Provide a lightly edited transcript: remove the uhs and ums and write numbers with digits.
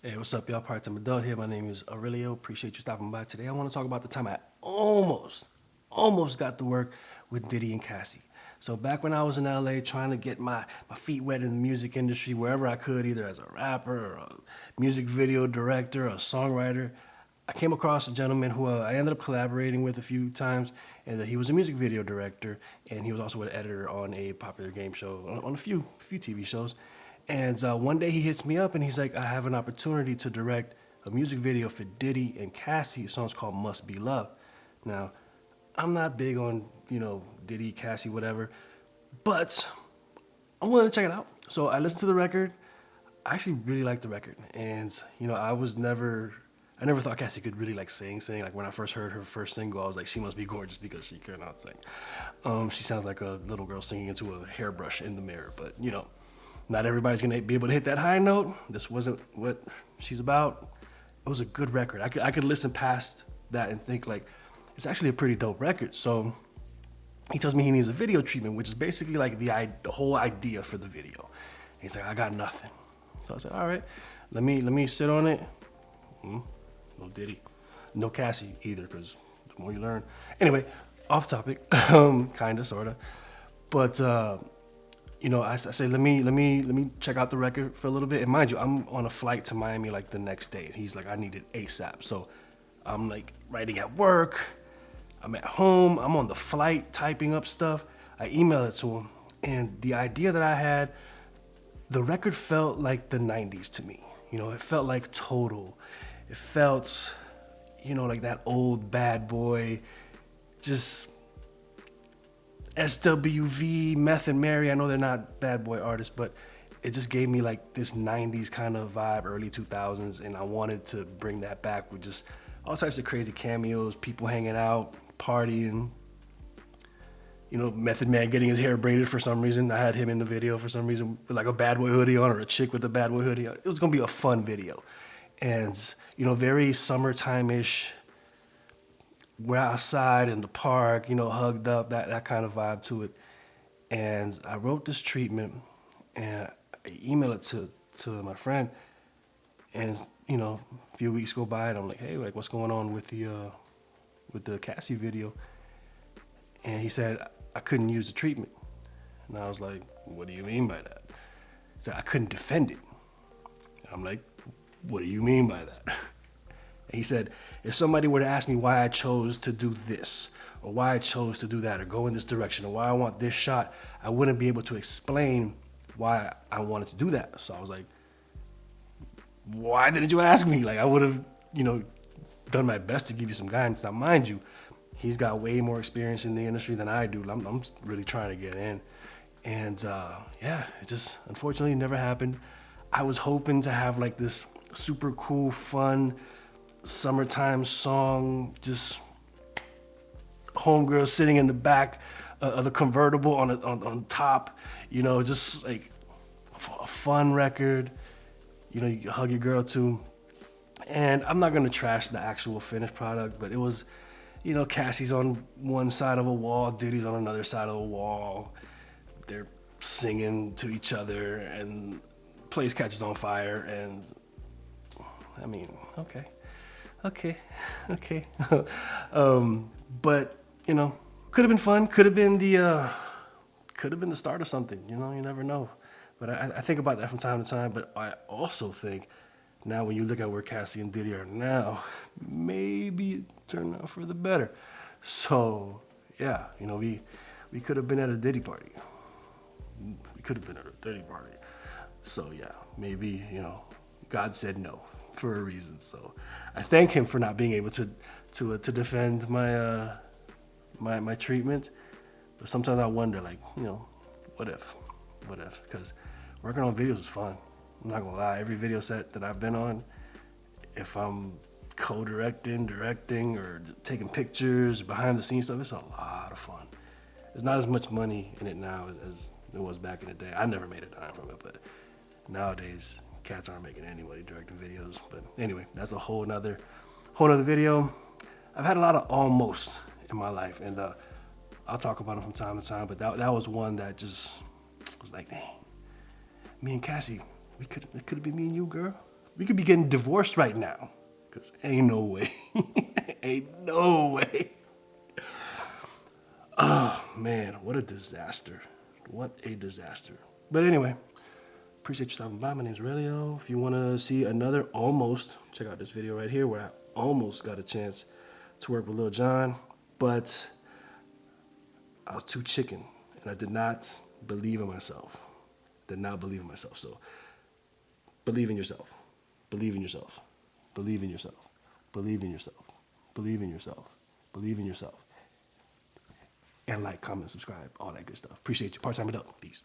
Hey, what's up, y'all? Part-time adult here. My name is Aurelio. Appreciate you stopping by today. I want to talk about the time I almost got to work with Diddy and Cassie. So back when I was in LA trying to get my feet wet in the music industry wherever I could, either as a rapper or a music video director or a songwriter, I came across a gentleman who I ended up collaborating with a few times, and he was a music video director, and he was also an editor on a popular game show, on a few TV shows. And one day he hits me up and he's like, I have an opportunity to direct a music video for Diddy and Cassie. The song's called Must Be Love. Now, I'm not big on, Diddy, Cassie, whatever, but I'm willing to check it out. So I listened to the record. I actually really liked the record. And, I never thought Cassie could really like sing. Like when I first heard her first single, I was like, she must be gorgeous because she cannot sing. She sounds like a little girl singing into a hairbrush in the mirror, but not everybody's gonna be able to hit that high note. This wasn't what she's about. It was a good record. I could listen past that and think like, it's actually a pretty dope record. So he tells me he needs a video treatment, which is basically like the whole idea for the video. And he's like, I got nothing. So I said, all right, let me sit on it. No Diddy, no Cassie either, because the more you learn. Anyway, off topic, kinda, sorta. But I say let me check out the record for a little bit. And mind you, I'm on a flight to Miami like the next day. And he's like, I need it ASAP. So I'm like writing at work. I'm at home. I'm on the flight typing up stuff. I email it to him, and the idea that I had, the record felt like the '90s to me. It felt like Total. It felt, like that old bad boy, just SWV, Meth and Mary. I know they're not bad boy artists, but it just gave me like this '90s kind of vibe, early 2000s, and I wanted to bring that back with just all types of crazy cameos, people hanging out, partying. Method Man getting his hair braided for some reason. I had him in the video for some reason with like a bad boy hoodie on, or a chick with a bad boy hoodie on. It was gonna be a fun video, and very summertime-ish. We're outside in the park, hugged up, that kind of vibe to it. And I wrote this treatment and I emailed it to my friend. And, a few weeks go by and I'm like, hey, like what's going on with the Cassie video? And he said, I couldn't use the treatment. And I was like, what do you mean by that? He said, I couldn't defend it. I'm like, what do you mean by that? And he said, if somebody were to ask me why I chose to do this, or why I chose to do that, or go in this direction, or why I want this shot, I wouldn't be able to explain why I wanted to do that. So I was like, why didn't you ask me? Like I would have, done my best to give you some guidance. Now, mind you, he's got way more experience in the industry than I do. I'm really trying to get in. And it just unfortunately never happened. I was hoping to have like this super cool, fun, summertime song, just homegirl sitting in the back of the convertible on top, just like a fun record, you hug your girl to. And I'm not gonna trash the actual finished product, but it was, Cassie's on one side of a wall, Diddy's on another side of a wall. They're singing to each other, and place catches on fire, and I mean, okay. But could have been fun. Could have been the start of something. You never know. But I think about that from time to time. But I also think now, when you look at where Cassie and Diddy are now, maybe it turned out for the better. So yeah, we could have been at a Diddy party. We could have been at a Diddy party. So yeah, maybe God said no for a reason. So I thank him for not being able to defend my my treatment. But sometimes I wonder, like, what if? Because working on videos is fun. I'm not gonna lie. Every video set that I've been on, if I'm co-directing, directing, or taking pictures, behind the scenes stuff, it's a lot of fun. There's not as much money in it now as it was back in the day. I never made a dime from it, but nowadays cats aren't making any money directing videos. But anyway, that's a whole nother video. I've had a lot of almost in my life, and I'll talk about them from time to time. But that was one that just was like, dang, me and Cassie, it could have been me and you, girl. We could be getting divorced right now. Because ain't no way. Ain't no way. Oh, man, what a disaster. What a disaster. But anyway, appreciate you stopping by. My name's Aurelio. If you want to see another almost, check out this video right here where I almost got a chance to work with Lil Jon, but I was too chicken, and I did not believe in myself. Did not believe in myself. So believe in yourself. Believe in yourself. Believe in yourself. Believe in yourself. Believe in yourself. Believe in yourself. And like, comment, subscribe, all that good stuff. Appreciate you. Part-time it up. Peace.